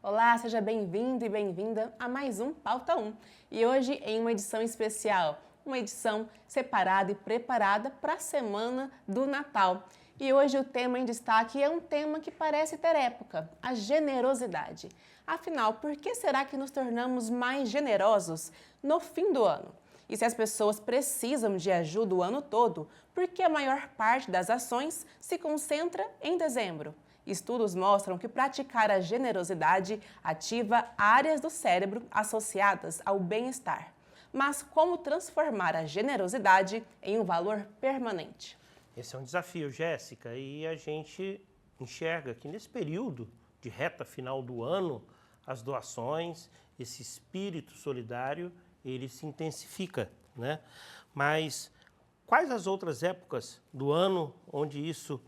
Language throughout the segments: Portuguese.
Olá, seja bem-vindo e bem-vinda a mais um Pauta 1. E hoje em uma edição especial, uma edição separada e preparada para a semana do Natal. E hoje o tema em destaque é um tema que parece ter época, a generosidade. Afinal, por que será que nos tornamos mais generosos no fim do ano? E se as pessoas precisam de ajuda o ano todo, por que a maior parte das ações se concentra em dezembro? Estudos mostram que praticar a generosidade ativa áreas do cérebro associadas ao bem-estar. Mas como transformar a generosidade em um valor permanente? Esse é um desafio, Jéssica, e a gente enxerga que nesse período de reta final do ano, as doações, esse espírito solidário, ele se intensifica, né? Mas quais as outras épocas do ano onde isso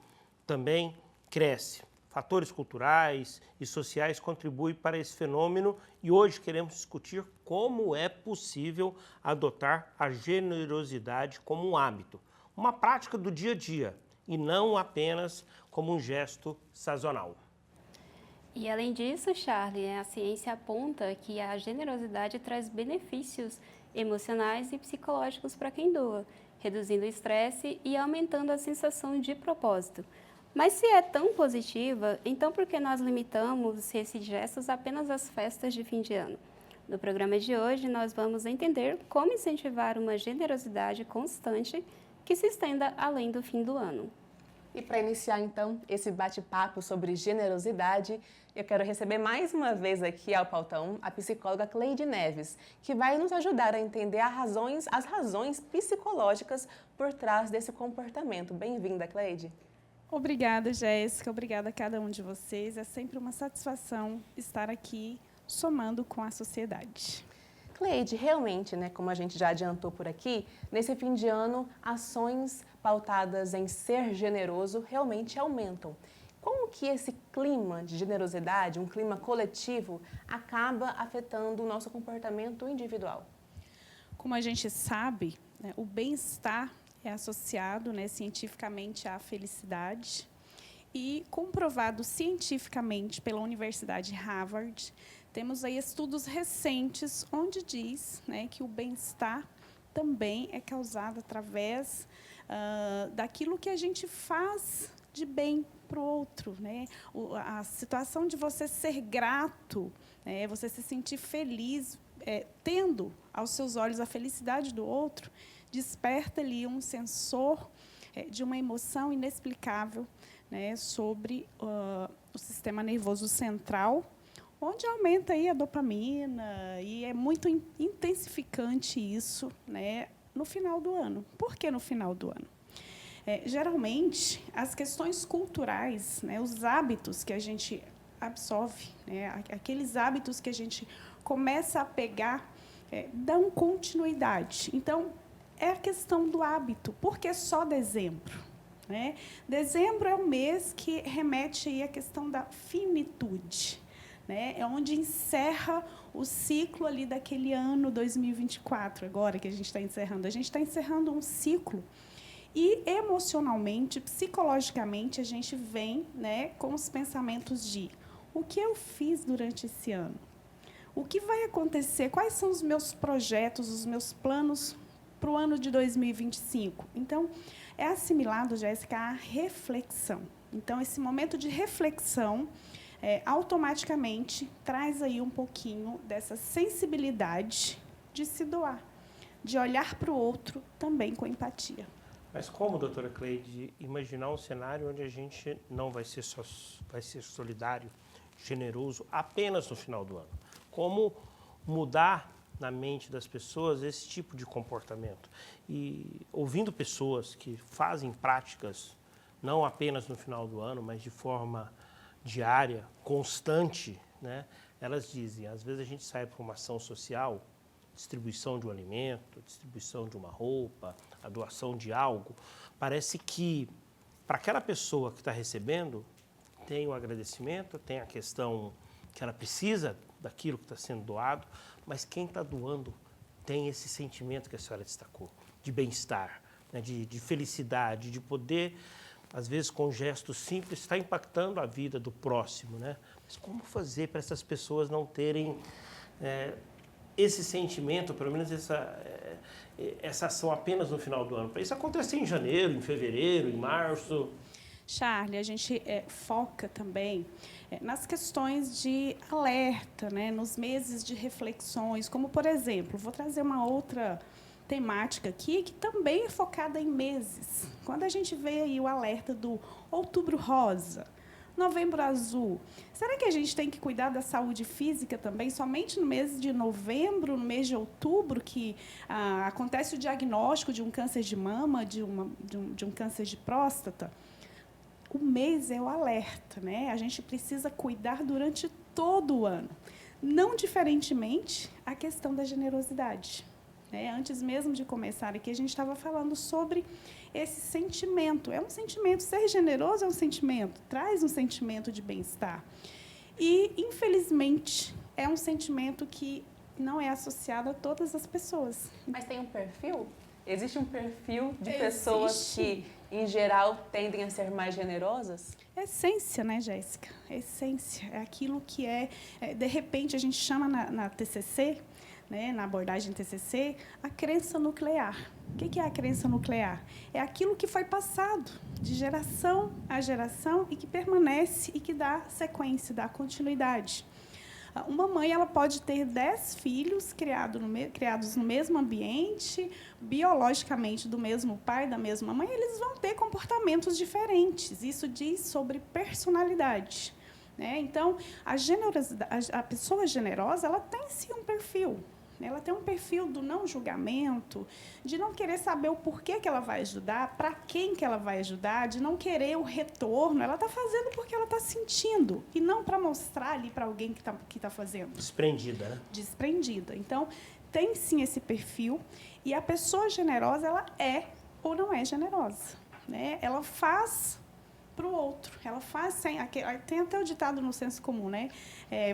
também cresce? Fatores culturais e sociais contribuem para esse fenômeno e hoje queremos discutir como é possível adotar a generosidade como um hábito, uma prática do dia a dia e não apenas como um gesto sazonal. E além disso, Charlie, a ciência aponta que a generosidade traz benefícios emocionais e psicológicos para quem doa, reduzindo o estresse e aumentando a sensação de propósito. Mas se é tão positiva, então por que nós limitamos esses gestos apenas às festas de fim de ano? No programa de hoje, nós vamos entender como incentivar uma generosidade constante que se estenda além do fim do ano. E para iniciar então esse bate-papo sobre generosidade, eu quero receber mais uma vez aqui ao Pauta 1 a psicóloga Cleide Neves, que vai nos ajudar a entender as razões psicológicas por trás desse comportamento. Bem-vinda, Cleide. Obrigada, Jéssica. Obrigada a cada um de vocês. É sempre uma satisfação estar aqui somando com a sociedade. Cleide, realmente, né, como a gente já adiantou por aqui, nesse fim de ano, ações pautadas em ser generoso realmente aumentam. Como que esse clima de generosidade, um clima coletivo, acaba afetando o nosso comportamento individual? Como a gente sabe, né, o bem-estar é associado, né, cientificamente à felicidade e comprovado cientificamente pela Universidade Harvard. Temos aí estudos recentes onde diz, né, que o bem-estar também é causado através daquilo que a gente faz de bem para o outro, né? A situação de você ser grato, né, você se sentir feliz, tendo aos seus olhos a felicidade do outro, desperta ali um sensor de uma emoção inexplicável, né, sobre o sistema nervoso central, onde aumenta aí a dopamina e é muito intensificante isso, né, no final do ano. Por que no final do ano? Geralmente, as questões culturais, né, os hábitos que a gente absorve, né, aqueles hábitos que a gente começa a pegar, dão continuidade. Então, é a questão do hábito. Por que só dezembro? Né? Dezembro é o mês que remete aí à questão da finitude. Né? É onde encerra o ciclo ali daquele ano 2024, agora que a gente está encerrando. A gente está encerrando um ciclo e, emocionalmente, psicologicamente, a gente vem, né, com os pensamentos de o que eu fiz durante esse ano? O que vai acontecer? Quais são os meus projetos, os meus planos para o ano de 2025? Então, é assimilado, Jéssica, à reflexão. Então, esse momento de reflexão automaticamente traz aí um pouquinho dessa sensibilidade de se doar, de olhar para o outro também com empatia. Mas como, doutora Cleide, imaginar um cenário onde a gente não vai ser solidário, generoso apenas no final do ano? Como mudar na mente das pessoas esse tipo de comportamento? E ouvindo pessoas que fazem práticas não apenas no final do ano, mas de forma diária, constante, né? Elas dizem, às vezes a gente sai para uma ação social, distribuição de um alimento, distribuição de uma roupa, a doação de algo, parece que para aquela pessoa que está recebendo, tem o agradecimento, tem a questão que ela precisa daquilo que está sendo doado, mas quem está doando tem esse sentimento que a senhora destacou, de bem-estar, né, de felicidade, de poder às vezes com um gesto simples, está impactando a vida do próximo, né? Mas como fazer para essas pessoas não terem esse sentimento, pelo menos essa ação apenas no final do ano? Para isso acontecer em janeiro, em fevereiro, em março. Charlie, a gente foca também nas questões de alerta, né, nos meses de reflexões, como, por exemplo, vou trazer uma outra temática aqui, que também é focada em meses. Quando a gente vê aí o alerta do Outubro Rosa, Novembro Azul, será que a gente tem que cuidar da saúde física também somente no mês de novembro, no mês de outubro, que acontece o diagnóstico de um câncer de mama, de um câncer de próstata? O mês é o alerta, né? A gente precisa cuidar durante todo o ano. Não diferentemente a questão da generosidade. Antes mesmo de começar aqui, a gente estava falando sobre esse sentimento. É um sentimento, ser generoso é um sentimento, traz um sentimento de bem-estar. E, infelizmente, é um sentimento que não é associado a todas as pessoas. Mas tem um perfil? Existe um perfil de pessoas que, em geral, tendem a ser mais generosas? Essência, né, Jéssica? Essência. É aquilo que de repente, a gente chama na TCC, né, na abordagem TCC, a crença nuclear. O que é a crença nuclear? É aquilo que foi passado de geração a geração e que permanece e que dá sequência, dá continuidade. Uma mãe ela pode ter 10 filhos criados no mesmo ambiente, biologicamente do mesmo pai, da mesma mãe, eles vão ter comportamentos diferentes. Isso diz sobre personalidade. Então, a pessoa generosa ela tem sim um perfil. Ela tem um perfil do não julgamento, de não querer saber o porquê que ela vai ajudar, para quem que ela vai ajudar, de não querer o retorno. Ela está fazendo porque ela está sentindo, e não para mostrar ali para alguém que tá fazendo. Desprendida, né? Desprendida. Então, tem sim esse perfil, e a pessoa generosa, ela é ou não é generosa. Ela faz para o outro. Ela faz sem... Tem até o ditado no senso comum, né?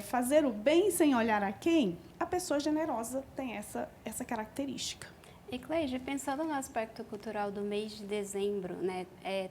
Fazer o bem sem olhar a quem, a pessoa generosa tem essa característica. E, Cleide, pensando no aspecto cultural do mês de dezembro, né,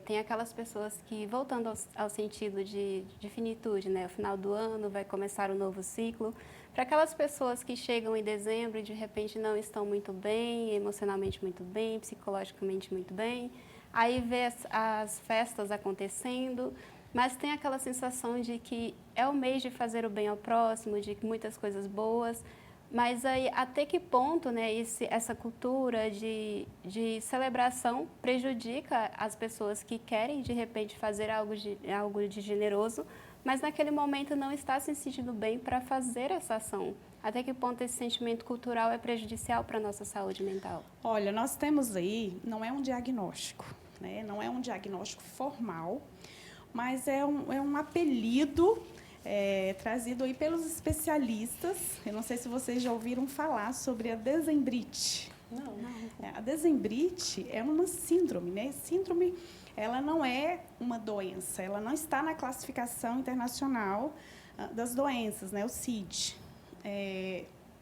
tem aquelas pessoas que, voltando ao sentido de finitude, né, o final do ano vai começar um novo ciclo, para aquelas pessoas que chegam em dezembro e, de repente, não estão muito bem, emocionalmente muito bem, psicologicamente muito bem, aí vê as festas acontecendo, mas tem aquela sensação de que é o mês de fazer o bem ao próximo, de muitas coisas boas, mas aí até que ponto, né, essa cultura de celebração prejudica as pessoas que querem, de repente, fazer algo de generoso, mas naquele momento não está se sentindo bem para fazer essa ação? Até que ponto esse sentimento cultural é prejudicial para a nossa saúde mental? Olha, nós temos aí, não é um diagnóstico, né? Não é um diagnóstico formal, mas é um apelido trazido aí pelos especialistas. Eu não sei se vocês já ouviram falar sobre a dezembrite. Não. A dezembrite é uma síndrome, né? Síndrome, ela não é uma doença, ela não está na classificação internacional das doenças, né? O CID.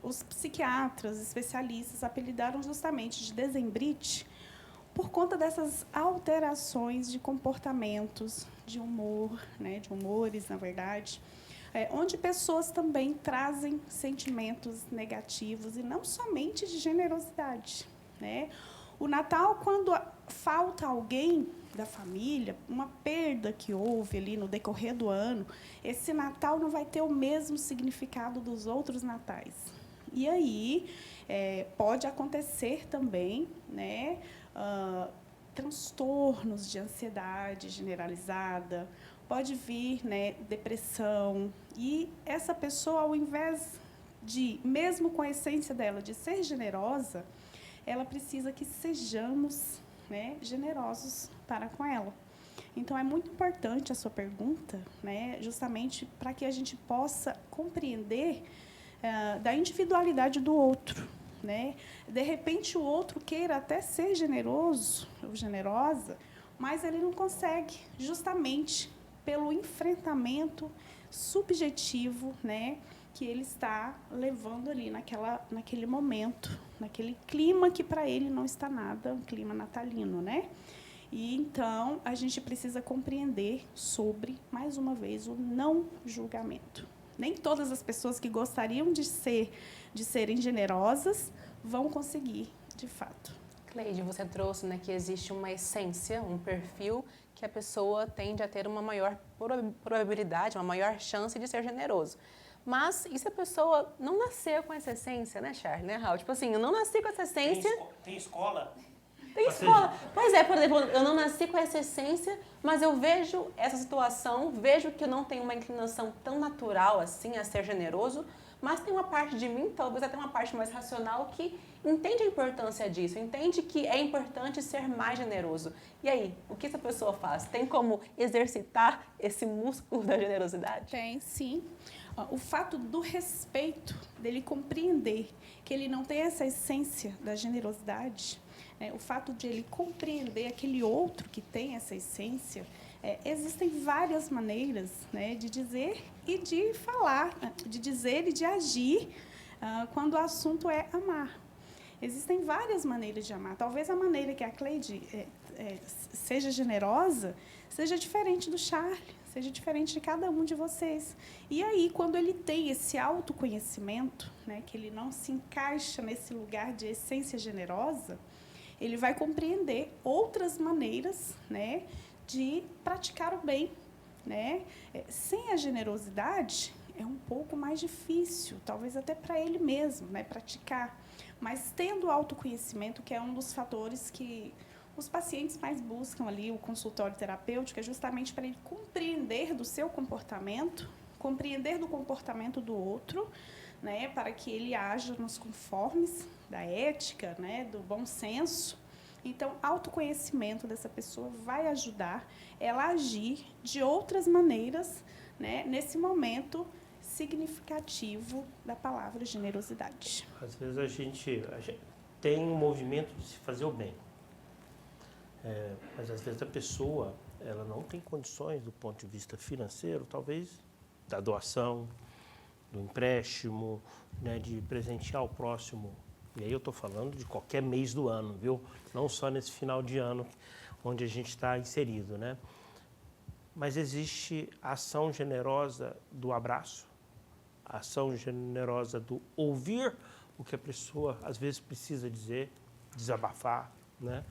Os psiquiatras, especialistas, apelidaram justamente de dezembrite por conta dessas alterações de comportamentos, de humor, né, de humores, na verdade, onde pessoas também trazem sentimentos negativos e não somente de generosidade, né? O Natal, quando falta alguém da família, uma perda que houve ali no decorrer do ano, esse Natal não vai ter o mesmo significado dos outros natais. E aí pode acontecer também, né, transtornos de ansiedade generalizada, pode vir, né, depressão. E essa pessoa, ao invés de, mesmo com a essência dela, de ser generosa, ela precisa que sejamos, né, generosos para com ela. Então, é muito importante a sua pergunta, né, justamente para que a gente possa compreender da individualidade do outro, né? De repente, o outro queira até ser generoso ou generosa, mas ele não consegue, justamente pelo enfrentamento subjetivo, né, que ele está levando ali naquele momento, naquele clima que para ele não está nada, um clima natalino, né? E então a gente precisa compreender sobre, mais uma vez, o não julgamento. Nem todas as pessoas que gostariam de serem generosas vão conseguir, de fato. Cleide, você trouxe, né, que existe uma essência, um perfil que a pessoa tende a ter uma maior probabilidade, uma maior chance de ser generoso. Mas e se a pessoa não nasceu com essa essência, né, Charlie, né, Raul? Tipo assim, eu não nasci com essa essência. Tem escola? Tem escola. Pois é, por exemplo, eu não nasci com essa essência, mas eu vejo essa situação, vejo que eu não tenho uma inclinação tão natural assim a ser generoso, mas tem uma parte de mim, talvez até uma parte mais racional, que entende a importância disso, entende que é importante ser mais generoso. E aí, o que essa pessoa faz? Tem como exercitar esse músculo da generosidade? Tem, sim. O fato do respeito, dele compreender que ele não tem essa essência da generosidade, o fato de ele compreender aquele outro que tem essa essência, existem várias maneiras, né, de dizer e de falar, de dizer e de agir quando o assunto é amar. Existem várias maneiras de amar. Talvez a maneira que a Cleide seja generosa seja diferente do Charlie, seja diferente de cada um de vocês. E aí, quando ele tem esse autoconhecimento, né, que ele não se encaixa nesse lugar de essência generosa, ele vai compreender outras maneiras, né, de praticar o bem, né? Sem a generosidade, é um pouco mais difícil, talvez até para ele mesmo, né, praticar. Mas tendo o autoconhecimento, que é um dos fatores que os pacientes mais buscam ali, o consultório terapêutico, é justamente para ele compreender do seu comportamento, compreender do comportamento do outro, né, para que ele haja nos conformes da ética, né, do bom senso. Então, autoconhecimento dessa pessoa vai ajudar ela a agir de outras maneiras, né, nesse momento significativo da palavra generosidade. Às vezes a gente tem um movimento de se fazer o bem. Mas às vezes a pessoa ela não tem condições do ponto de vista financeiro, talvez da doação, do empréstimo, né, de presentear o próximo. E aí eu estou falando de qualquer mês do ano, viu? Não só nesse final de ano onde a gente está inserido, né? Mas existe a ação generosa do abraço, a ação generosa do ouvir o que a pessoa às vezes precisa dizer, desabafar, né?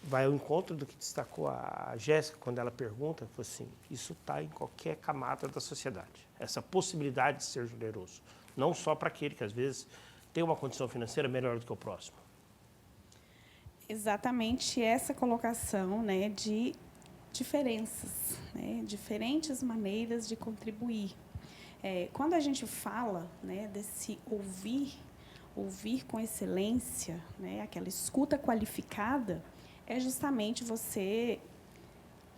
Vai ao encontro do que destacou a Jéssica quando ela pergunta, assim, isso está em qualquer camada da sociedade, essa possibilidade de ser generoso, não só para aquele que às vezes tem uma condição financeira melhor do que o próximo. Exatamente essa colocação, né, de diferenças, né, diferentes maneiras de contribuir. Quando a gente fala, né, desse ouvir com excelência, né, aquela escuta qualificada, é justamente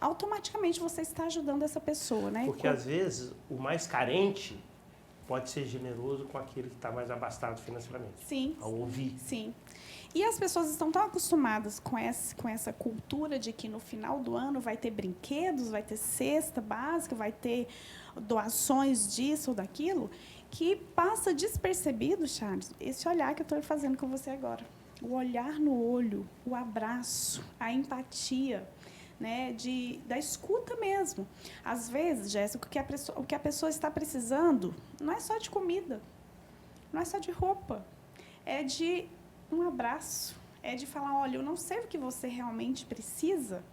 automaticamente você está ajudando essa pessoa, né? Porque às vezes o mais carente pode ser generoso com aquele que está mais abastado financeiramente. Sim. Ao ouvir. Sim. E as pessoas estão tão acostumadas com essa cultura de que no final do ano vai ter brinquedos, vai ter cesta básica, vai ter doações disso ou daquilo, que passa despercebido, Charles, esse olhar que eu estou fazendo com você agora. O olhar no olho, o abraço, a empatia, né, da escuta mesmo. Às vezes, Jéssica, o que a pessoa está precisando não é só de comida, não é só de roupa, é de um abraço, é de falar, olha, eu não sei o que você realmente precisa,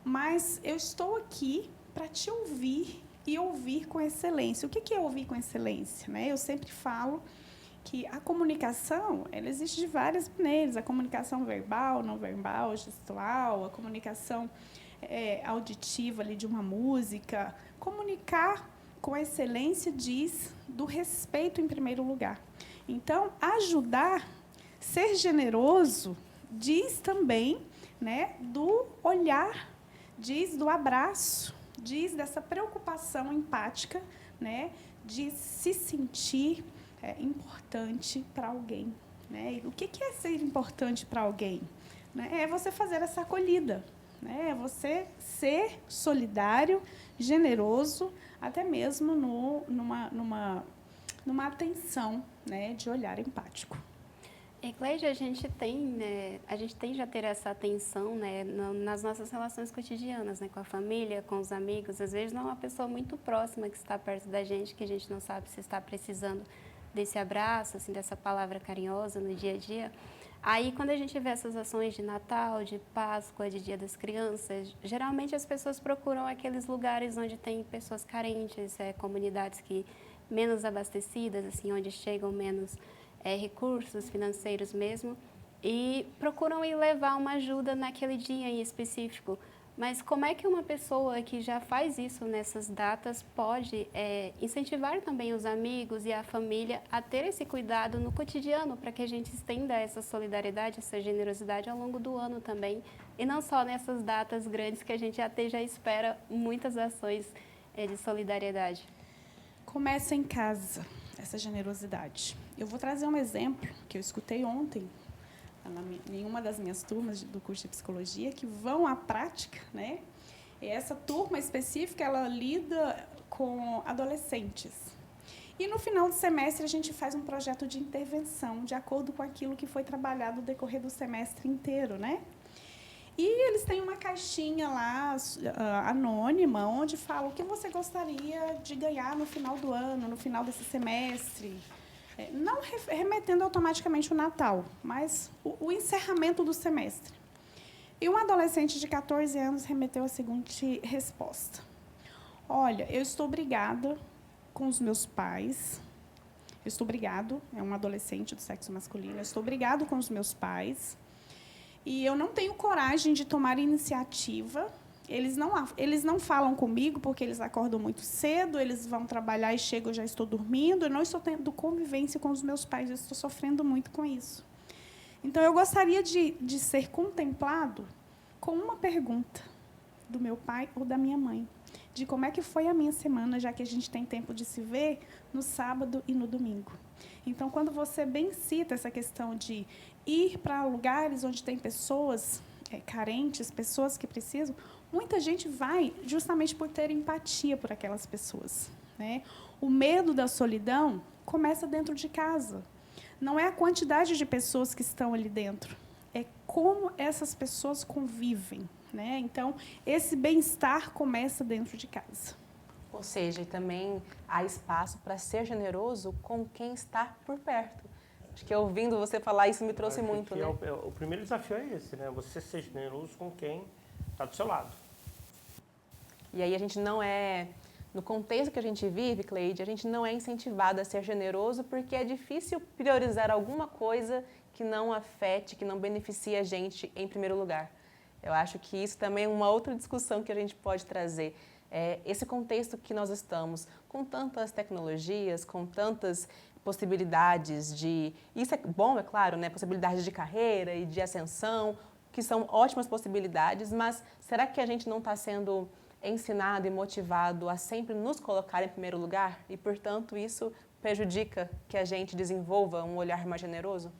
mas eu estou aqui para te ouvir e ouvir com excelência. O que é ouvir com excelência, né? Eu sempre falo que a comunicação, ela existe de várias maneiras, a comunicação verbal, não verbal, gestual, a comunicação auditiva ali de uma música. Comunicar com excelência diz do respeito em primeiro lugar. Então, ajudar, ser generoso, diz também, né, do olhar, diz do abraço, diz dessa preocupação empática, né, de se sentir importante para alguém, né? E o que é ser importante para alguém? Né? É você fazer essa acolhida, né? É você ser solidário, generoso, até mesmo numa atenção, né, de olhar empático. Eclédia, a gente tem já ter essa atenção, né, nas nossas relações cotidianas, né, com a família, com os amigos. Às vezes não é uma pessoa muito próxima que está perto da gente, que a gente não sabe se está precisando desse abraço, assim, dessa palavra carinhosa no dia a dia. Aí, quando a gente vê essas ações de Natal, de Páscoa, de Dia das Crianças, geralmente as pessoas procuram aqueles lugares onde tem pessoas carentes, comunidades que menos abastecidas, assim, onde chegam menos recursos financeiros mesmo, e procuram ir levar uma ajuda naquele dia em específico. Mas como é que uma pessoa que já faz isso nessas datas pode incentivar também os amigos e a família a ter esse cuidado no cotidiano, para que a gente estenda essa solidariedade, essa generosidade ao longo do ano também, e não só nessas datas grandes que a gente até já espera muitas ações de solidariedade? Começa em casa, essa generosidade. Eu vou trazer um exemplo que eu escutei ontem em uma das minhas turmas do curso de psicologia, que vão à prática, né? E essa turma específica, ela lida com adolescentes. E no final do semestre a gente faz um projeto de intervenção, de acordo com aquilo que foi trabalhado no decorrer do semestre inteiro, né? E eles têm uma caixinha lá, anônima, onde fala o que você gostaria de ganhar no final do ano, no final desse semestre. Não remetendo automaticamente o Natal, mas o encerramento do semestre. E um adolescente de 14 anos remeteu a seguinte resposta: olha, eu estou brigada com os meus pais. Eu estou brigado, é um adolescente do sexo masculino. Eu estou brigado com os meus pais. E eu não tenho coragem de tomar iniciativa. Eles não falam comigo porque eles acordam muito cedo, eles vão trabalhar e chegam, eu já estou dormindo. Eu não estou tendo convivência com os meus pais, eu estou sofrendo muito com isso. Então, eu gostaria de ser contemplado com uma pergunta do meu pai ou da minha mãe, de como é que foi a minha semana, já que a gente tem tempo de se ver no sábado e no domingo. Então, quando você bem cita essa questão de ir para lugares onde tem pessoas carentes, pessoas que precisam, muita gente vai justamente por ter empatia por aquelas pessoas, né? O medo da solidão começa dentro de casa. Não é a quantidade de pessoas que estão ali dentro, é como essas pessoas convivem, né? Então, esse bem-estar começa dentro de casa. Ou seja, também há espaço para ser generoso com quem está por perto. Acho que ouvindo você falar isso me trouxe muito, né? O primeiro desafio é esse, né? Você ser generoso com quem está do seu lado. E aí a gente não é, no contexto que a gente vive, Cleide, a gente não é incentivado a ser generoso porque é difícil priorizar alguma coisa que não afete, que não beneficie a gente em primeiro lugar. Eu acho que isso também é uma outra discussão que a gente pode trazer. Esse contexto que nós estamos, com tantas tecnologias, com tantas possibilidades de... Isso é bom, é claro, né? Possibilidades de carreira e de ascensão, que são ótimas possibilidades, mas será que a gente não está sendo ensinado e motivado a sempre nos colocar em primeiro lugar? E, portanto, isso prejudica que a gente desenvolva um olhar mais generoso?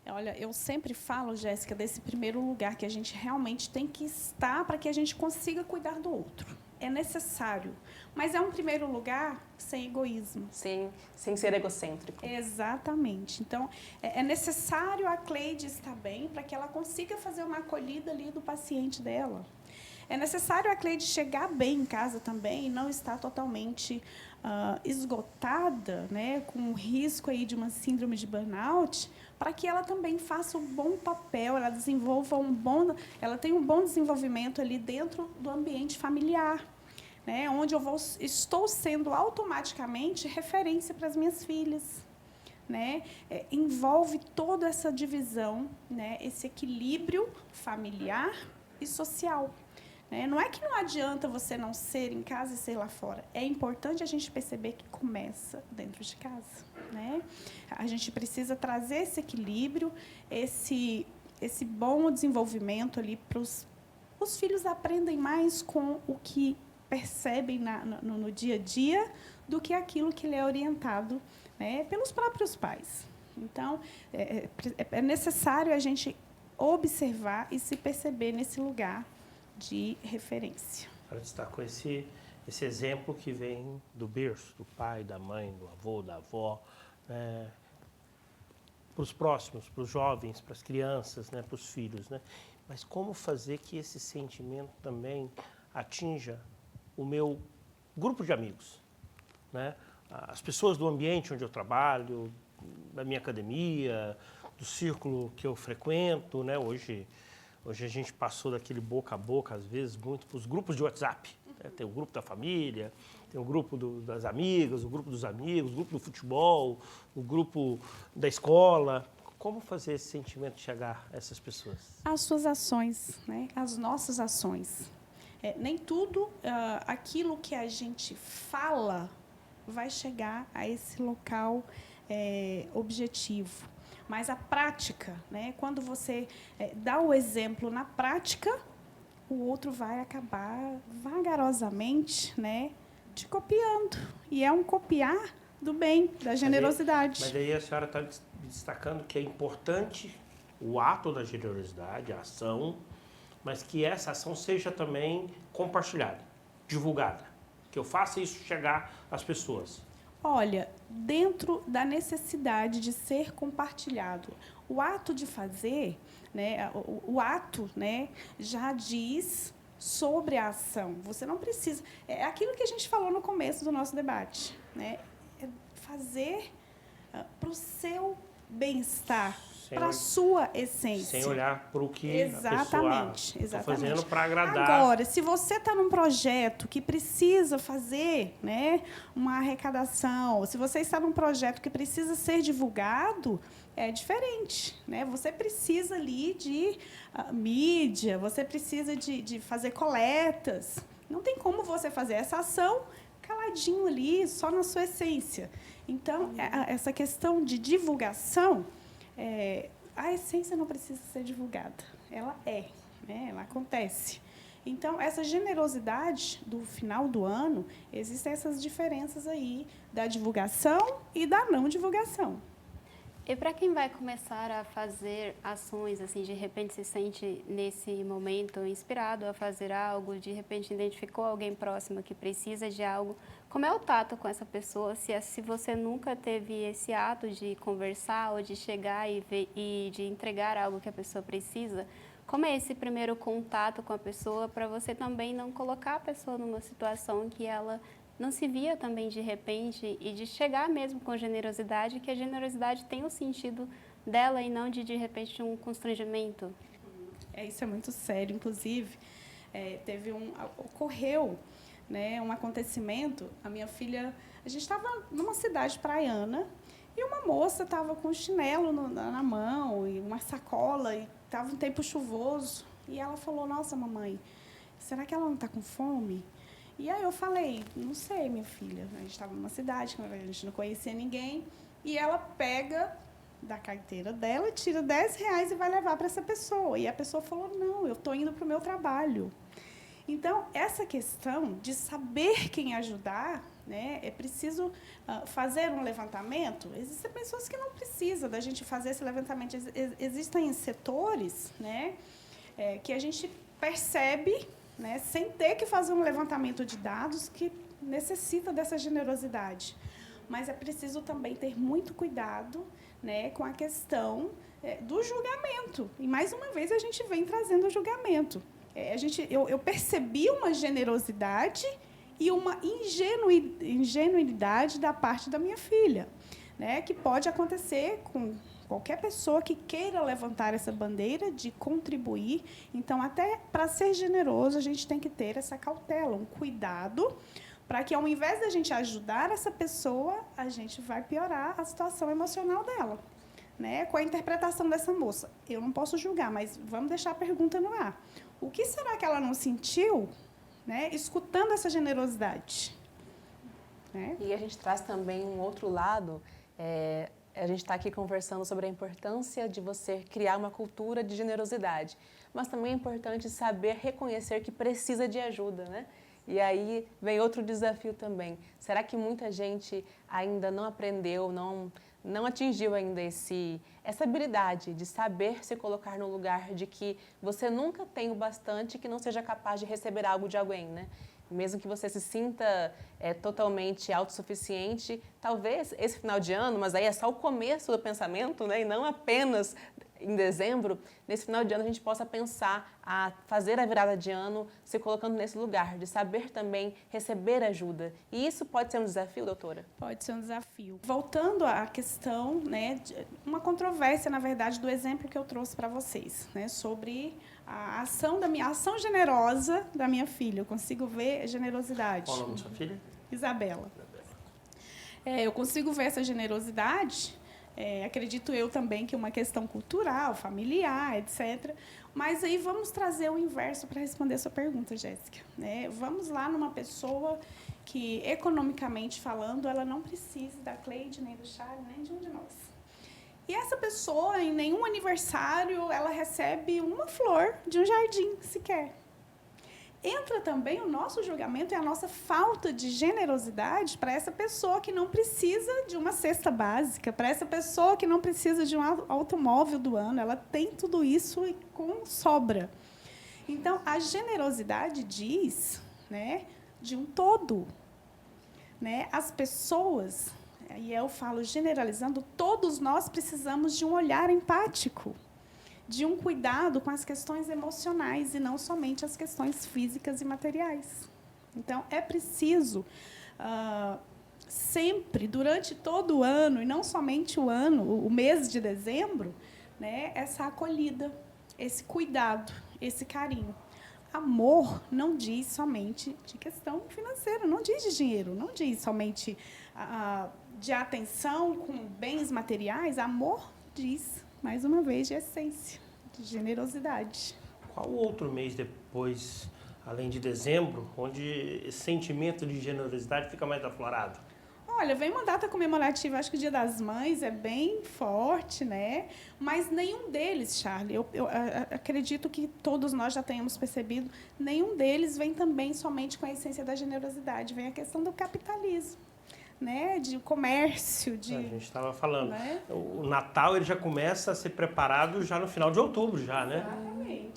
Olha, eu sempre falo, Jéssica, desse primeiro lugar que a gente realmente tem que estar para que a gente consiga cuidar do outro. É necessário, mas é um primeiro lugar sem egoísmo. Sim, sem ser egocêntrico. Exatamente. Então, é necessário a Cleide estar bem para que ela consiga fazer uma acolhida ali do paciente dela. É necessário a Cleide chegar bem em casa também e não estar totalmente esgotada, né, com o risco aí de uma síndrome de burnout, para que ela também faça um bom papel, ela desenvolva ela tem um bom desenvolvimento ali dentro do ambiente familiar, né, onde estou sendo automaticamente referência para as minhas filhas, né? Envolve toda essa divisão, né, esse equilíbrio familiar e social. Não é que não adianta você não ser em casa e ser lá fora. É importante a gente perceber que começa dentro de casa, né? A gente precisa trazer esse equilíbrio, esse bom desenvolvimento ali para os filhos aprendem mais com o que percebem no dia a dia do que aquilo que lhe é orientado, né, pelos próprios pais. Então, é necessário a gente observar e se perceber nesse lugar de referência. Ela destacou esse exemplo que vem do berço, do pai, da mãe, do avô, da avó. para os próximos, para os jovens, para as crianças, né, para os filhos, né? Mas como fazer que esse sentimento também atinja o meu grupo de amigos, né? As pessoas do ambiente onde eu trabalho, da minha academia, do círculo que eu frequento, né? Hoje a gente passou daquele boca a boca, às vezes, muito para os grupos de WhatsApp. Né? Tem o grupo da família, tem o grupo das amigas, o grupo dos amigos, o grupo do futebol, o grupo da escola. Como fazer esse sentimento chegar a essas pessoas? As suas ações, né? As nossas ações. Nem tudo aquilo que a gente fala vai chegar a esse local objetivo. Mas a prática, né? Quando você dá o exemplo na prática, o outro vai acabar vagarosamente, né, te copiando. E é um copiar do bem, da generosidade. Mas aí a senhora está destacando que é importante o ato da generosidade, a ação, mas que essa ação seja também compartilhada, divulgada, que eu faça isso chegar às pessoas. Olha, dentro da necessidade de ser compartilhado, o ato de fazer, né, o ato, né, já diz sobre a ação. Você não precisa... É aquilo que a gente falou no começo do nosso debate, né? É fazer para o seu bem-estar, para a sua essência. Sem olhar para o que exatamente, a pessoa está fazendo para agradar. Agora, se você está num projeto que precisa fazer, né, uma arrecadação, se você está num projeto que precisa ser divulgado, é diferente, né? Você precisa ali de mídia, você precisa de fazer coletas. Não tem como você fazer essa ação caladinho ali, só na sua essência. Então, essa questão de divulgação, a essência não precisa ser divulgada. Ela né? Ela acontece. Então, essa generosidade do final do ano, existem essas diferenças aí da divulgação e da não divulgação. E para quem vai começar a fazer ações, assim, de repente se sente nesse momento inspirado a fazer algo, de repente identificou alguém próximo que precisa de algo, como é o tato com essa pessoa? Se você nunca teve esse ato de conversar ou de chegar e de entregar algo que a pessoa precisa, como é esse primeiro contato com a pessoa para você também não colocar a pessoa numa situação que ela não se via também de repente e de chegar mesmo com generosidade, que a generosidade tem o sentido dela e não de repente um constrangimento? Isso é muito sério. Inclusive, ocorreu, né, um acontecimento. A minha filha, a gente estava numa cidade praiana e uma moça estava com um chinelo na mão e uma sacola e estava um tempo chuvoso e ela falou: "Nossa, mamãe, será que ela não está com fome?" E aí eu falei: "Não sei, minha filha." A gente estava numa cidade, a gente não conhecia ninguém. E ela pega da carteira dela, tira R$10 e vai levar para essa pessoa. E a pessoa falou: "Não, eu estou indo para o meu trabalho." Então, essa questão de saber quem ajudar, né, é preciso fazer um levantamento. Existem pessoas que não precisam da gente fazer esse levantamento. Existem setores, né, que a gente percebe, né, sem ter que fazer um levantamento de dados, que necessita dessa generosidade. Mas é preciso também ter muito cuidado, né, com a questão do julgamento. E, mais uma vez, a gente vem trazendo o julgamento. Eu percebi uma generosidade e uma ingenuidade da parte da minha filha, né, que pode acontecer com qualquer pessoa que queira levantar essa bandeira de contribuir. Então, até para ser generoso, a gente tem que ter essa cautela, um cuidado, para que, ao invés de a gente ajudar essa pessoa, a gente vai piorar a situação emocional dela, né? Com a interpretação dessa moça. Eu não posso julgar, mas vamos deixar a pergunta no ar. O que será que ela não sentiu, né, escutando essa generosidade? Né? E a gente traz também um outro lado. A gente está aqui conversando sobre a importância de você criar uma cultura de generosidade, mas também é importante saber reconhecer que precisa de ajuda, né? E aí vem outro desafio também. Será que muita gente ainda não aprendeu, não atingiu ainda essa habilidade de saber se colocar no lugar de que você nunca tem o bastante que não seja capaz de receber algo de alguém, né? mesmo que você se sinta totalmente autossuficiente, talvez esse final de ano, mas aí é só o começo do pensamento, né, e não apenas em dezembro, nesse final de ano a gente possa pensar a fazer a virada de ano se colocando nesse lugar, de saber também receber ajuda. E isso pode ser um desafio, doutora? Pode ser um desafio. Voltando à questão, né, uma controvérsia, na verdade, do exemplo que eu trouxe para vocês, né, sobre a ação generosa da minha filha. Eu consigo ver a generosidade. Qual o nome da sua filha? Isabela. Eu consigo ver essa generosidade. Acredito eu também que é uma questão cultural, familiar, etc. Mas aí vamos trazer o inverso para responder a sua pergunta, Jéssica. Vamos lá numa pessoa que, economicamente falando, ela não precisa da Cleide, nem do Charles, nem de um de nós. E essa pessoa, em nenhum aniversário, ela recebe uma flor de um jardim sequer. Entra também o nosso julgamento e a nossa falta de generosidade para essa pessoa que não precisa de uma cesta básica, para essa pessoa que não precisa de um automóvel do ano. Ela tem tudo isso e com sobra. Então, a generosidade diz, né, de um todo. Né? As pessoas, e eu falo generalizando, todos nós precisamos de um olhar empático, de um cuidado com as questões emocionais e não somente as questões físicas e materiais. Então, é preciso, sempre, durante todo o ano, e não somente o mês de dezembro, né, essa acolhida, esse cuidado, esse carinho. Amor não diz somente de questão financeira, não diz de dinheiro, não diz somente de atenção com bens materiais. Amor diz, mais uma vez, de essência, de generosidade. Qual outro mês depois, além de dezembro, onde esse sentimento de generosidade fica mais aflorado? Olha, vem uma data comemorativa, acho que o Dia das Mães é bem forte, né? Mas nenhum deles, Charlie, eu acredito que todos nós já tenhamos percebido, nenhum deles vem também somente com a essência da generosidade, vem a questão do capitalismo. Né, de comércio, de... A gente estava falando, né? O Natal ele já começa a ser preparado já no final de outubro, já, né?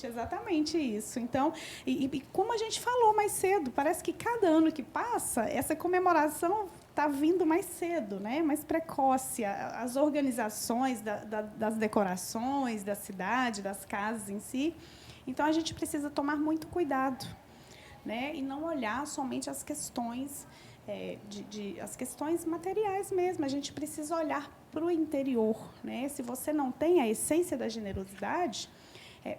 Exatamente isso. Então, e como a gente falou mais cedo, parece que cada ano que passa, essa comemoração está vindo mais cedo, né? Mais precoce. As organizações das decorações, da cidade, das casas em si. Então, a gente precisa tomar muito cuidado, né? E não olhar somente as questões... as questões materiais mesmo. A gente precisa olhar para o interior, né? Se você não tem a essência da generosidade,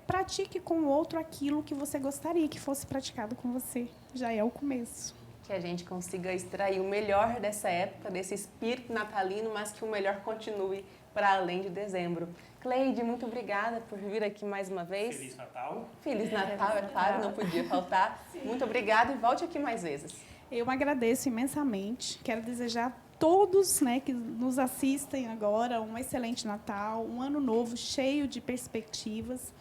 pratique com o outro aquilo que você gostaria que fosse praticado com você. Já é o começo. Que a gente consiga extrair o melhor dessa época, desse espírito natalino, mas que o melhor continue para além de dezembro. Cleide, muito obrigada por vir aqui mais uma vez. Feliz Natal. Feliz Natal, é claro, não podia faltar. Sim. Muito obrigada e volte aqui mais vezes. Eu agradeço imensamente. Quero desejar a todos, né, que nos assistem agora um excelente Natal, um ano novo cheio de perspectivas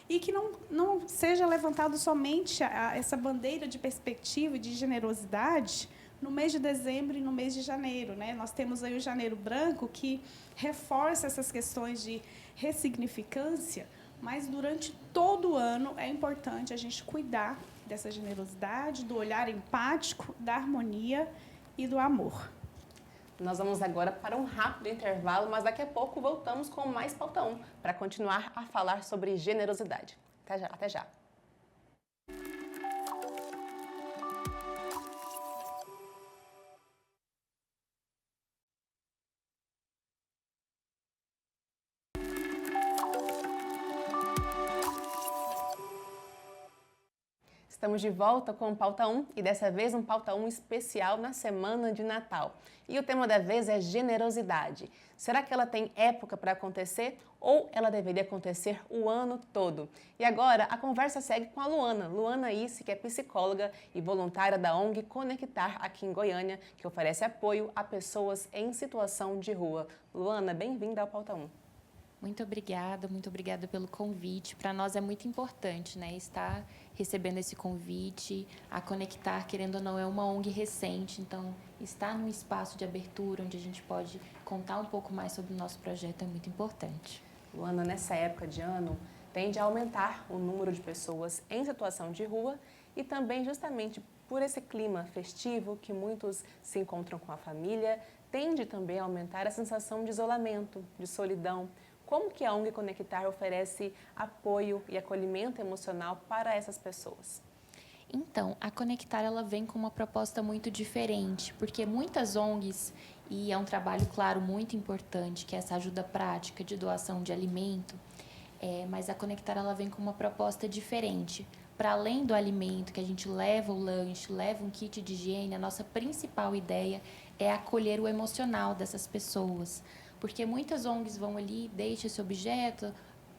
e que não seja levantado somente essa bandeira de perspectiva e de generosidade no mês de dezembro e no mês de janeiro, né? Nós temos aí o Janeiro Branco, que reforça essas questões de ressignificância, mas durante todo o ano é importante a gente cuidar dessa generosidade, do olhar empático, da harmonia e do amor. Nós vamos agora para um rápido intervalo, mas daqui a pouco voltamos com mais Pauta 1 para continuar a falar sobre generosidade. Até já, até já. Estamos de volta com o Pauta 1 e dessa vez um Pauta 1 especial na semana de Natal. E o tema da vez é generosidade. Será que ela tem época para acontecer ou ela deveria acontecer o ano todo? E agora a conversa segue com a Luana Isse, que é psicóloga e voluntária da ONG Conectar aqui em Goiânia, que oferece apoio a pessoas em situação de rua. Luana, bem-vinda ao Pauta 1. Muito obrigada pelo convite. Para nós é muito importante, né, estar recebendo esse convite. A Conectar, querendo ou não, é uma ONG recente, então estar num espaço de abertura onde a gente pode contar um pouco mais sobre o nosso projeto é muito importante. Luana, nessa época de ano, tende a aumentar o número de pessoas em situação de rua e também justamente por esse clima festivo que muitos se encontram com a família, tende também a aumentar a sensação de isolamento, de solidão. Como que a ONG Conectar oferece apoio e acolhimento emocional para essas pessoas? Então, a Conectar ela vem com uma proposta muito diferente, porque muitas ONGs, e é um trabalho, claro, muito importante, que é essa ajuda prática de doação de alimento, mas a Conectar ela vem com uma proposta diferente. Para além do alimento, que a gente leva o lanche, leva um kit de higiene, a nossa principal ideia é acolher o emocional dessas pessoas. Porque muitas ONGs vão ali, deixam esse objeto,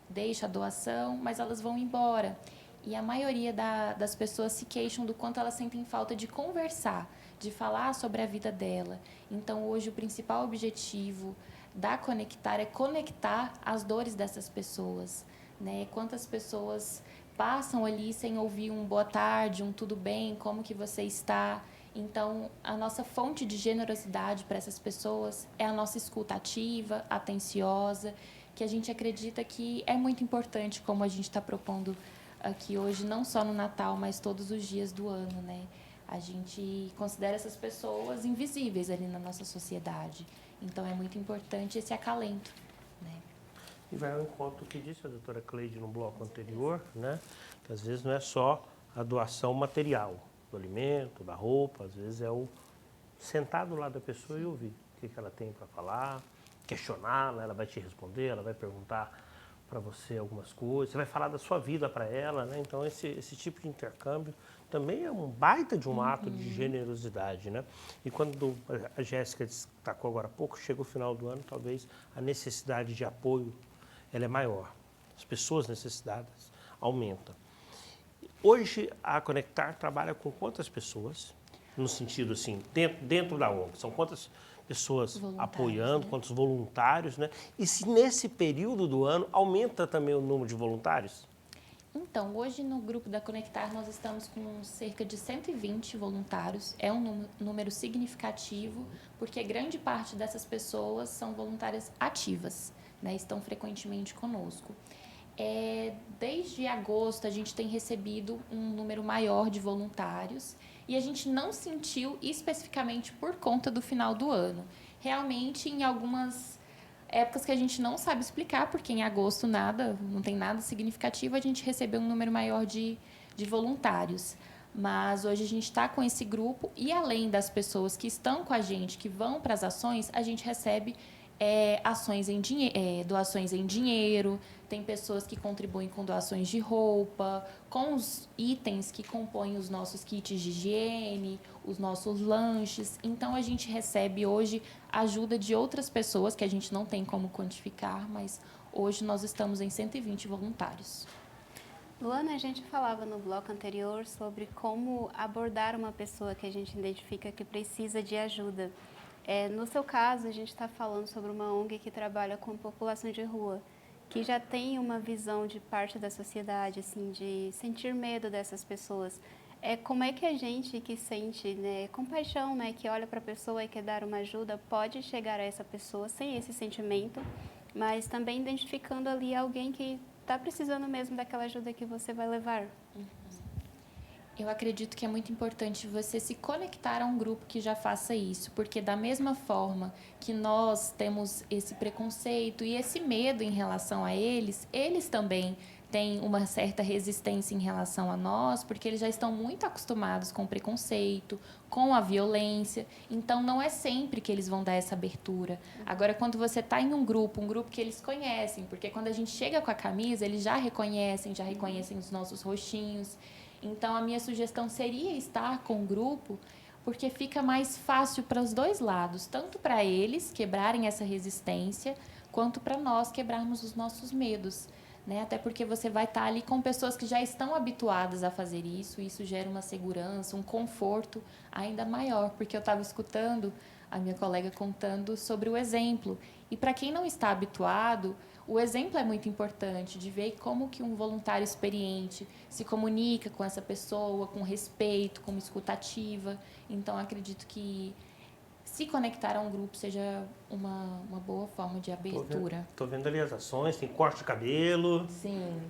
deixam a doação, mas elas vão embora. E a maioria das pessoas se queixam do quanto elas sentem falta de conversar, de falar sobre a vida dela. Então, hoje, o principal objetivo da Conectar é conectar as dores dessas pessoas, né? Quantas pessoas passam ali sem ouvir um boa tarde, um tudo bem, como que você está? Então, a nossa fonte de generosidade para essas pessoas é a nossa escuta ativa, atenciosa, que a gente acredita que é muito importante, como a gente está propondo aqui hoje, não só no Natal, mas todos os dias do ano, né? A gente considera essas pessoas invisíveis ali na nossa sociedade. Então, é muito importante esse acalento, né? E vai ao encontro do que disse a doutora Cleide no bloco anterior, né? Que às vezes não é só a doação material, do alimento, da roupa, às vezes é o sentar do lado da pessoa e ouvir o que ela tem para falar, questioná-la, ela vai te responder, ela vai perguntar para você algumas coisas, você vai falar da sua vida para ela, né? Então esse tipo de intercâmbio também é um baita de um ato de generosidade, né? E quando a Jéssica destacou agora há pouco, chega o final do ano, talvez a necessidade de apoio ela é maior. As pessoas necessitadas aumentam. Hoje a Conectar trabalha com quantas pessoas? No sentido assim, dentro da ONG, são quantas pessoas apoiando, né? quantos voluntários, né? E se nesse período do ano aumenta também o número de voluntários? Então, hoje no grupo da Conectar nós estamos com cerca de 120 voluntários. É um número significativo, porque grande parte dessas pessoas são voluntárias ativas, né? Estão frequentemente conosco. Desde agosto a gente tem recebido um número maior de voluntários e a gente não sentiu especificamente por conta do final do ano. Realmente, em algumas épocas que a gente não sabe explicar, porque em agosto não tem nada significativo, a gente recebeu um número maior de voluntários. Mas hoje a gente está com esse grupo e além das pessoas que estão com a gente, que vão para as ações, a gente recebe doações em dinheiro, tem pessoas que contribuem com doações de roupa, com os itens que compõem os nossos kits de higiene, os nossos lanches. Então, a gente recebe hoje ajuda de outras pessoas, que a gente não tem como quantificar, mas hoje nós estamos em 120 voluntários. Luana, a gente falava no bloco anterior sobre como abordar uma pessoa que a gente identifica que precisa de ajuda. No seu caso, a gente está falando sobre uma ONG que trabalha com população de rua, que já tem uma visão de parte da sociedade, assim, de sentir medo dessas pessoas. Como é que a gente que sente, né, compaixão, né, que olha para a pessoa e quer dar uma ajuda, pode chegar a essa pessoa sem esse sentimento, mas também identificando ali alguém que está precisando mesmo daquela ajuda que você vai levar? Eu acredito que é muito importante você se conectar a um grupo que já faça isso, porque da mesma forma que nós temos esse preconceito e esse medo em relação a eles, eles também têm uma certa resistência em relação a nós, porque eles já estão muito acostumados com o preconceito, com a violência, então não é sempre que eles vão dar essa abertura. Agora, quando você está em um grupo que eles conhecem, porque quando a gente chega com a camisa, eles já reconhecem os nossos rostinhos. Então, a minha sugestão seria estar com o grupo, porque fica mais fácil para os dois lados, tanto para eles quebrarem essa resistência, quanto para nós quebrarmos os nossos medos, né? Até porque você vai estar ali com pessoas que já estão habituadas a fazer isso, e isso gera uma segurança, um conforto ainda maior, porque eu estava escutando a minha colega contando sobre o exemplo, e para quem não está habituado, o exemplo é muito importante, de ver como que um voluntário experiente se comunica com essa pessoa, com respeito, com escuta ativa. Então, acredito que se conectar a um grupo seja uma boa forma de abertura. Estou vendo ali as ações, tem corte de cabelo. Sim.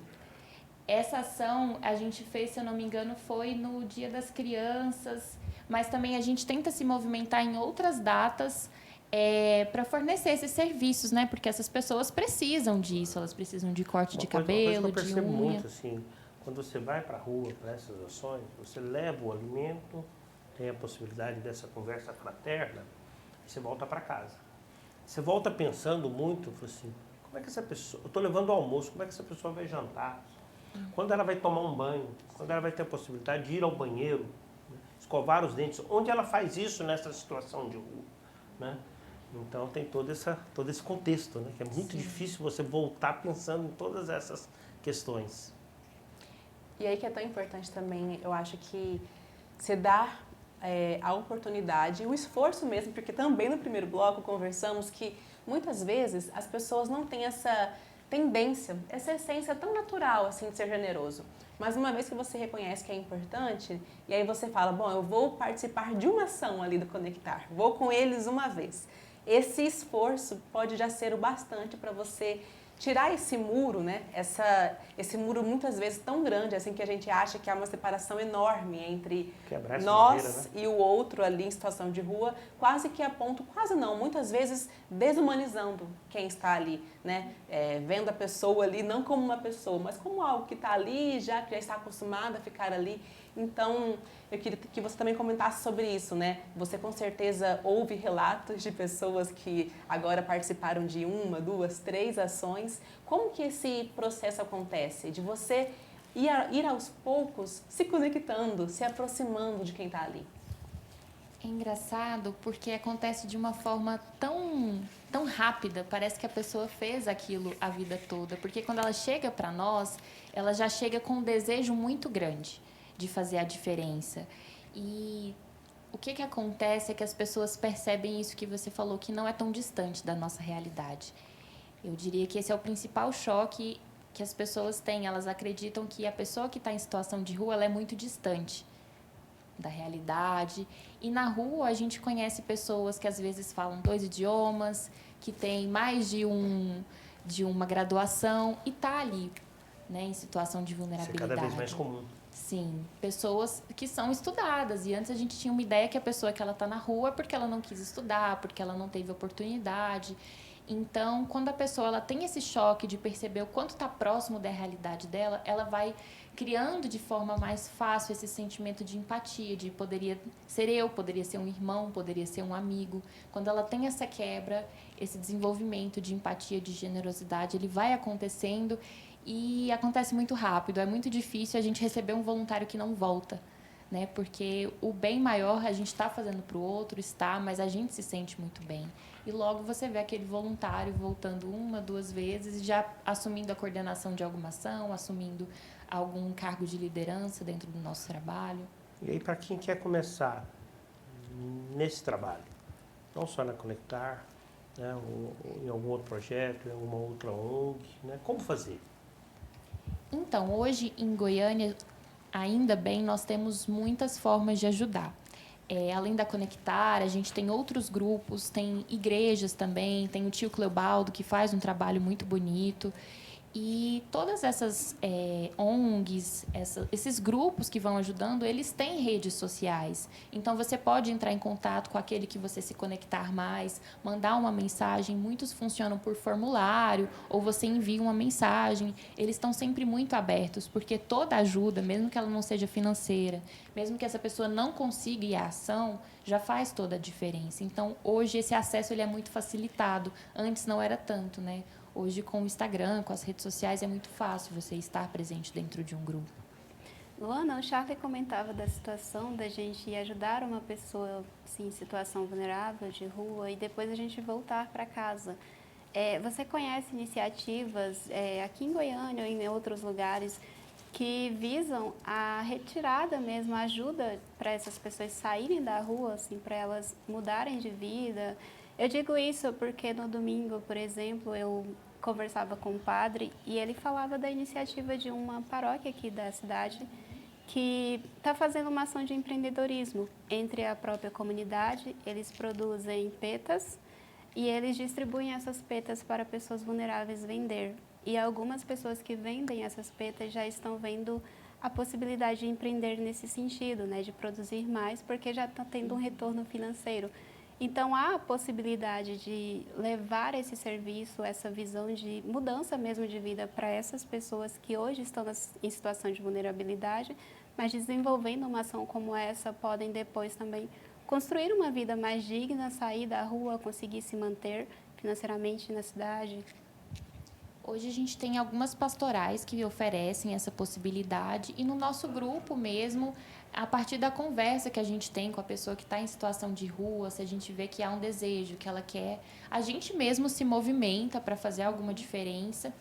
Essa ação a gente fez, se eu não me engano, foi no Dia das Crianças, mas também a gente tenta se movimentar em outras datas para fornecer esses serviços, né? Porque essas pessoas precisam disso, elas precisam de corte de cabelo, uma coisa que de eu percebo unha. muito, assim, quando você vai para a rua para essas ações, você leva o alimento, tem a possibilidade dessa conversa fraterna, e você volta para casa. Você volta pensando muito, assim, como é que essa pessoa... Eu estou levando o almoço, como é que essa pessoa vai jantar? Quando ela vai tomar um banho? Quando ela vai ter a possibilidade de ir ao banheiro? Né? Escovar os dentes? Onde ela faz isso nessa situação de rua? Né? Então tem todo esse contexto, né? Que é muito difícil você voltar pensando em todas essas questões. E aí que é tão importante também, eu acho que você dar a oportunidade, o esforço mesmo, porque também no primeiro bloco conversamos que muitas vezes as pessoas não têm essa tendência, essa essência tão natural assim de ser generoso. Mas uma vez que você reconhece que é importante, e aí você fala, bom, eu vou participar de uma ação ali do Conectar, vou com eles uma vez. Esse esforço pode já ser o bastante para você tirar esse muro, né? Esse muro muitas vezes tão grande, assim, que a gente acha que há uma separação enorme entre nós barreira, né? e o outro ali em situação de rua, quase que a ponto, quase não, muitas vezes desumanizando quem está ali, né? Vendo a pessoa ali não como uma pessoa, mas como algo que está ali, já está acostumado a ficar ali. Então, eu queria que você também comentasse sobre isso, né? Você com certeza ouve relatos de pessoas que agora participaram de 1, 2, 3 ações. Como que esse processo acontece? De você ir aos poucos se conectando, se aproximando de quem está ali. É engraçado porque acontece de uma forma tão rápida, parece que a pessoa fez aquilo a vida toda. Porque quando ela chega para nós, ela já chega com um desejo muito grande de fazer a diferença. E o que acontece é que as pessoas percebem isso que você falou, que não é tão distante da nossa realidade. Eu diria que esse é o principal choque que as pessoas têm. Elas acreditam que a pessoa que está em situação de rua ela é muito distante da realidade. E na rua a gente conhece pessoas que às vezes falam 2 idiomas, que têm mais de uma graduação e está ali, né, em situação de vulnerabilidade. Isso é cada vez mais comum. Sim, pessoas que são estudadas. E antes a gente tinha uma ideia que a pessoa que ela está na rua é porque ela não quis estudar, porque ela não teve oportunidade. Então, quando a pessoa ela tem esse choque de perceber o quanto está próximo da realidade dela, ela vai criando de forma mais fácil esse sentimento de empatia, de poderia ser eu, poderia ser um irmão, poderia ser um amigo. Quando ela tem essa quebra, esse desenvolvimento de empatia, de generosidade, ele vai acontecendo e acontece muito rápido. É muito difícil a gente receber um voluntário que não volta, né? Porque o bem maior a gente está fazendo para o outro, mas a gente se sente muito bem. E logo você vê aquele voluntário voltando 1, 2 vezes, já assumindo a coordenação de alguma ação, assumindo algum cargo de liderança dentro do nosso trabalho. E aí, para quem quer começar nesse trabalho, não só na Conectar, né, ou em algum outro projeto, em alguma outra ONG, né, como fazer? Então, hoje em Goiânia, ainda bem, nós temos muitas formas de ajudar. Além da Conectar, a gente tem outros grupos, tem igrejas também, tem o tio Cleobaldo, que faz um trabalho muito bonito. E todas essas ONGs, esses grupos que vão ajudando, eles têm redes sociais. Então, você pode entrar em contato com aquele que você se conectar mais, mandar uma mensagem. Muitos funcionam por formulário, ou você envia uma mensagem. Eles estão sempre muito abertos, porque toda ajuda, mesmo que ela não seja financeira, mesmo que essa pessoa não consiga ir à ação, já faz toda a diferença. Então, hoje, esse acesso ele é muito facilitado. Antes não era tanto, né? Hoje, com o Instagram, com as redes sociais, é muito fácil você estar presente dentro de um grupo. Luana, o Charlie comentava da situação da gente ajudar uma pessoa assim, em situação vulnerável, de rua, e depois a gente voltar para casa. Você conhece iniciativas aqui em Goiânia ou em outros lugares que visam a retirada mesmo, a ajuda para essas pessoas saírem da rua, assim, para elas mudarem de vida? Eu digo isso porque no domingo, por exemplo, eu conversava com um padre e ele falava da iniciativa de uma paróquia aqui da cidade que está fazendo uma ação de empreendedorismo entre a própria comunidade. Eles produzem petas e eles distribuem essas petas para pessoas vulneráveis vender. E algumas pessoas que vendem essas petas já estão vendo a possibilidade de empreender nesse sentido, né, de produzir mais, porque já está tendo um retorno financeiro. Então, há a possibilidade de levar esse serviço, essa visão de mudança mesmo de vida para essas pessoas que hoje estão em situação de vulnerabilidade, mas desenvolvendo uma ação como essa, podem depois também construir uma vida mais digna, sair da rua, conseguir se manter financeiramente na cidade. Hoje a gente tem algumas pastorais que oferecem essa possibilidade e no nosso grupo mesmo, a partir da conversa que a gente tem com a pessoa que está em situação de rua, se a gente vê que há um desejo, que ela quer, a gente mesmo se movimenta para fazer alguma diferença.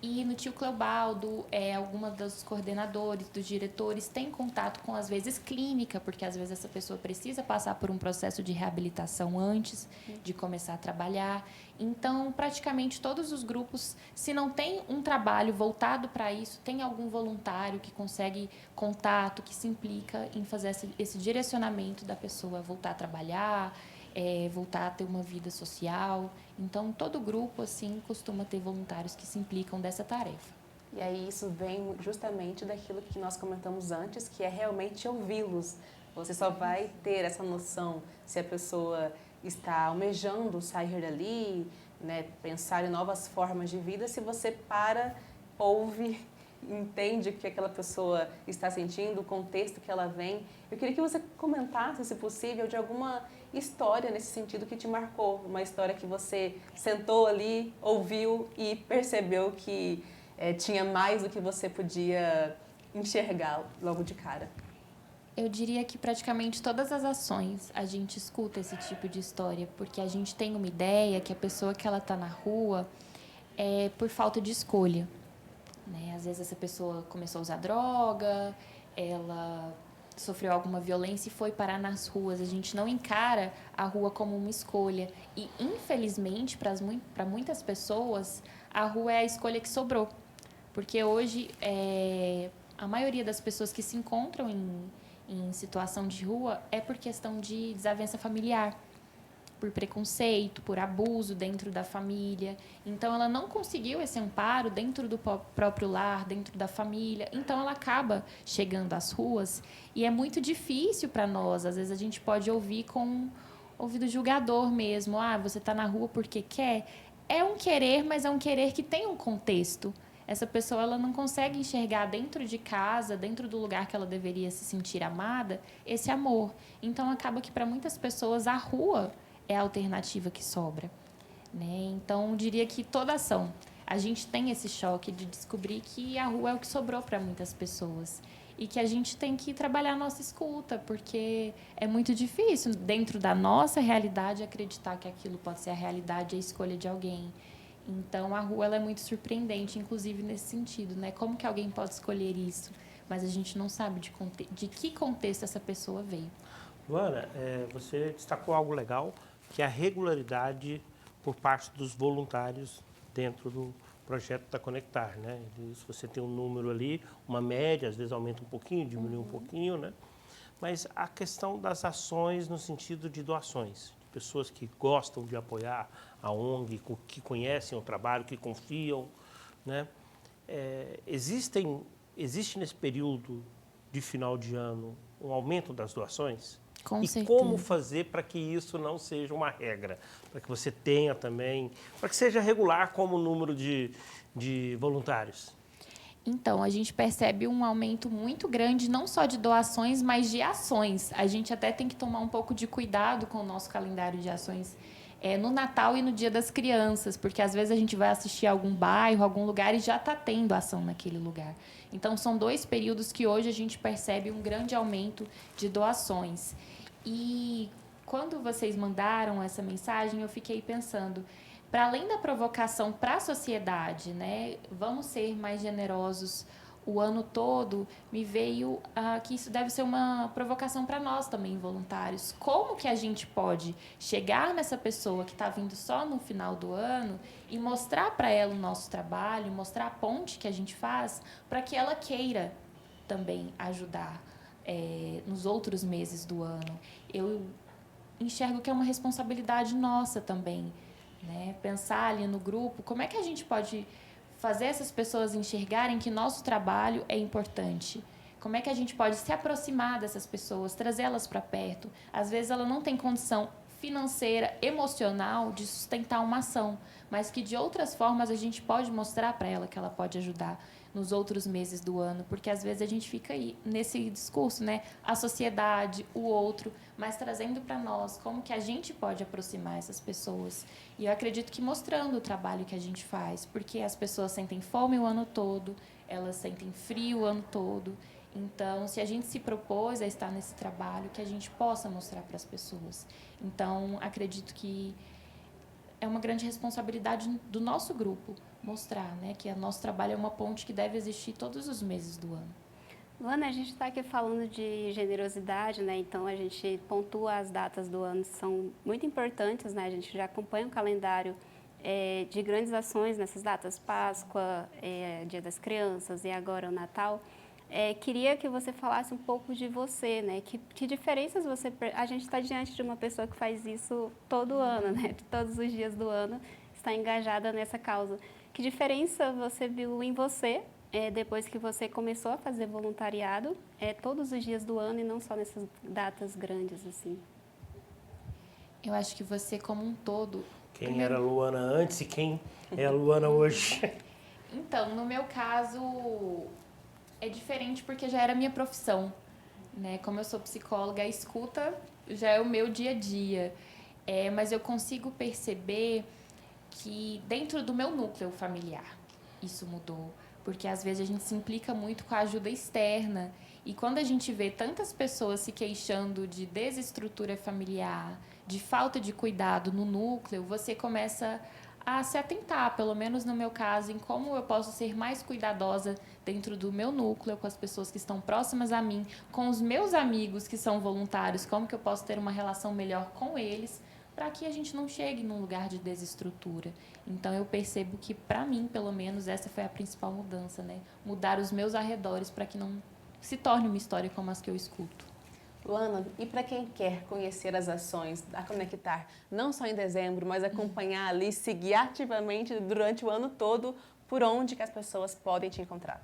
E no Tio Cleobaldo, alguma dos coordenadores, dos diretores, tem contato com, às vezes, clínica, porque, às vezes, essa pessoa precisa passar por um processo de reabilitação antes de começar a trabalhar. Então, praticamente todos os grupos, se não tem um trabalho voltado para isso, tem algum voluntário que consegue contato, que se implica em fazer esse direcionamento da pessoa voltar a trabalhar, voltar a ter uma vida social. Então, todo grupo, assim, costuma ter voluntários que se implicam dessa tarefa. E aí isso vem justamente daquilo que nós comentamos antes, que é realmente ouvi-los. Você só vai ter essa noção se a pessoa está almejando sair dali, né, pensar em novas formas de vida, se você ouve, entende o que aquela pessoa está sentindo, o contexto que ela vem. Eu queria que você comentasse, se possível, de alguma história nesse sentido que te marcou, uma história que você sentou ali, ouviu e percebeu que tinha mais do que você podia enxergar logo de cara. Eu diria que praticamente todas as ações a gente escuta esse tipo de história, porque a gente tem uma ideia que a pessoa que ela está na rua é por falta de escolha, né? Às vezes essa pessoa começou a usar droga, ela sofreu alguma violência e foi parar nas ruas. A gente não encara a rua como uma escolha. E, infelizmente, para muitas pessoas, a rua é a escolha que sobrou. Porque hoje, a maioria das pessoas que se encontram em situação de rua é por questão de desavença familiar, por preconceito, por abuso dentro da família. Então, ela não conseguiu esse amparo dentro do próprio lar, dentro da família. Então, ela acaba chegando às ruas e é muito difícil para nós. Às vezes, a gente pode ouvir com ouvido julgador mesmo. Ah, você está na rua porque quer? É um querer, mas é um querer que tem um contexto. Essa pessoa ela não consegue enxergar dentro de casa, dentro do lugar que ela deveria se sentir amada, esse amor. Então, acaba que, para muitas pessoas, a rua é a alternativa que sobra, né? Então, eu diria que toda ação, a gente tem esse choque de descobrir que a rua é o que sobrou para muitas pessoas e que a gente tem que trabalhar a nossa escuta, porque é muito difícil, dentro da nossa realidade, acreditar que aquilo pode ser a realidade, a escolha de alguém. Então, a rua ela é muito surpreendente, inclusive nesse sentido, né? Como que alguém pode escolher isso? Mas a gente não sabe de que contexto essa pessoa veio. Luana, você destacou algo legal, que é a regularidade por parte dos voluntários dentro do projeto da Conectar, né? Se você tem um número ali, uma média, às vezes aumenta um pouquinho, diminui um pouquinho, né? Mas a questão das ações no sentido de doações, de pessoas que gostam de apoiar a ONG, que conhecem o trabalho, que confiam, né? Existe nesse período de final de ano um aumento das doações? Com e certeza. como fazer para que isso não seja uma regra? Para que você tenha também, para que seja regular como o número de voluntários? Então, a gente percebe um aumento muito grande, não só de doações, mas de ações. A gente até tem que tomar um pouco de cuidado com o nosso calendário de ações no Natal e no Dia das Crianças, porque às vezes a gente vai assistir a algum bairro, algum lugar e já está tendo ação naquele lugar. Então, são 2 períodos que hoje a gente percebe um grande aumento de doações. E quando vocês mandaram essa mensagem, eu fiquei pensando, para além da provocação para a sociedade, né, vamos ser mais generosos o ano todo, me veio que isso deve ser uma provocação para nós também, voluntários. Como que a gente pode chegar nessa pessoa que está vindo só no final do ano e mostrar para ela o nosso trabalho, mostrar a ponte que a gente faz para que ela queira também ajudar nos outros meses do ano? Eu enxergo que é uma responsabilidade nossa também, né? Pensar ali no grupo, como é que a gente pode fazer essas pessoas enxergarem que nosso trabalho é importante. Como é que a gente pode se aproximar dessas pessoas, trazê-las para perto? Às vezes ela não tem condição financeira, emocional de sustentar uma ação, mas que de outras formas a gente pode mostrar para ela que ela pode ajudar nos outros meses do ano, porque às vezes a gente fica aí nesse discurso, né? A sociedade, o outro, mas trazendo para nós como que a gente pode aproximar essas pessoas. E eu acredito que mostrando o trabalho que a gente faz, porque as pessoas sentem fome o ano todo, elas sentem frio o ano todo. Então, se a gente se propôs a estar nesse trabalho, que a gente possa mostrar para as pessoas. Então, acredito que é uma grande responsabilidade do nosso grupo mostrar, né, que o nosso trabalho é uma ponte que deve existir todos os meses do ano. Luana, a gente está aqui falando de generosidade, né? Então a gente pontua as datas do ano, são muito importantes, né? A gente já acompanha o calendário de grandes ações nessas datas, Páscoa, Dia das Crianças e agora o Natal. Queria que você falasse um pouco de você, né? Que diferenças você... A gente está diante de uma pessoa que faz isso todo ano, né? Todos os dias do ano, está engajada nessa causa. Que diferença você viu em você depois que você começou a fazer voluntariado todos os dias do ano e não só nessas datas grandes, assim? Eu acho que você como um todo... Quem era a Luana antes e quem é a Luana hoje? Então, no meu caso... É diferente porque já era minha profissão, né? Como eu sou psicóloga, a escuta já é o meu dia a dia. Mas eu consigo perceber que dentro do meu núcleo familiar isso mudou. Porque às vezes a gente se implica muito com a ajuda externa. E quando a gente vê tantas pessoas se queixando de desestrutura familiar, de falta de cuidado no núcleo, você começa a se atentar, pelo menos no meu caso, em como eu posso ser mais cuidadosa dentro do meu núcleo, com as pessoas que estão próximas a mim, com os meus amigos que são voluntários, como que eu posso ter uma relação melhor com eles, para que a gente não chegue num lugar de desestrutura. Então, eu percebo que, para mim, pelo menos, essa foi a principal mudança, né? Mudar os meus arredores para que não se torne uma história como as que eu escuto. Luana, e para quem quer conhecer as ações da Conectar, não só em dezembro, mas acompanhar ali, seguir ativamente durante o ano todo, por onde que as pessoas podem te encontrar?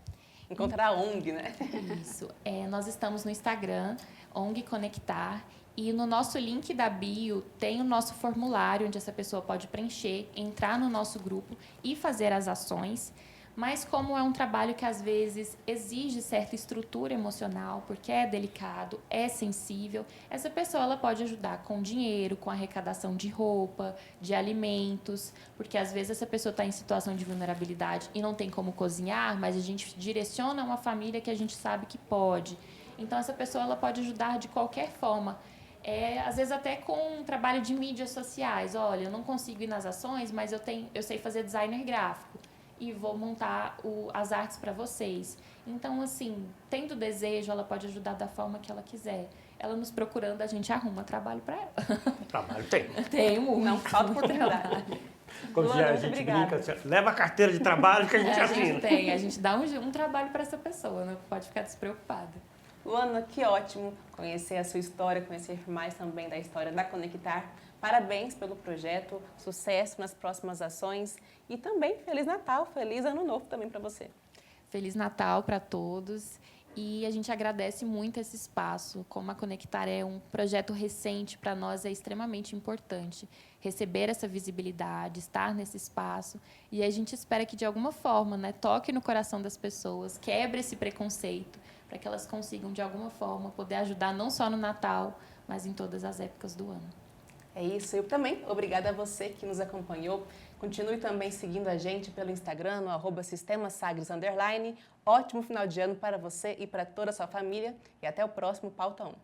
Encontrar a ONG, né? Isso. Nós estamos no Instagram, ONG Conectar, e no nosso link da bio tem o nosso formulário, onde essa pessoa pode preencher, entrar no nosso grupo e fazer as ações. Mas como é um trabalho que às vezes exige certa estrutura emocional, porque é delicado, é sensível, essa pessoa ela pode ajudar com dinheiro, com arrecadação de roupa, de alimentos, porque às vezes essa pessoa está em situação de vulnerabilidade e não tem como cozinhar, mas a gente direciona uma família que a gente sabe que pode. Então essa pessoa ela pode ajudar de qualquer forma. Às vezes até com um trabalho de mídias sociais. Olha, eu não consigo ir nas ações, mas eu sei fazer designer gráfico e vou montar as artes para vocês. Então, assim, tendo desejo, ela pode ajudar da forma que ela quiser. Ela nos procurando, a gente arruma trabalho para ela. Trabalho tem. Tem muito. Não falta oportunidade. Quando Luana, a muito gente obrigada. brinca, leva a carteira de trabalho que a gente assina. A gente dá um trabalho para essa pessoa, não pode ficar despreocupada. Luana, que ótimo conhecer a sua história, conhecer mais também da história da Conectar. Parabéns pelo projeto, sucesso nas próximas ações e também Feliz Natal, Feliz Ano Novo também para você. Feliz Natal para todos e a gente agradece muito esse espaço. Como a Conectar é um projeto recente, para nós é extremamente importante receber essa visibilidade, estar nesse espaço e a gente espera que de alguma forma, né, toque no coração das pessoas, quebre esse preconceito, para que elas consigam de alguma forma poder ajudar não só no Natal, mas em todas as épocas do ano. É isso, eu também. Obrigada a você que nos acompanhou. Continue também seguindo a gente pelo Instagram, no @sistemasagres_. Ótimo final de ano para você e para toda a sua família. E até o próximo Pauta 1.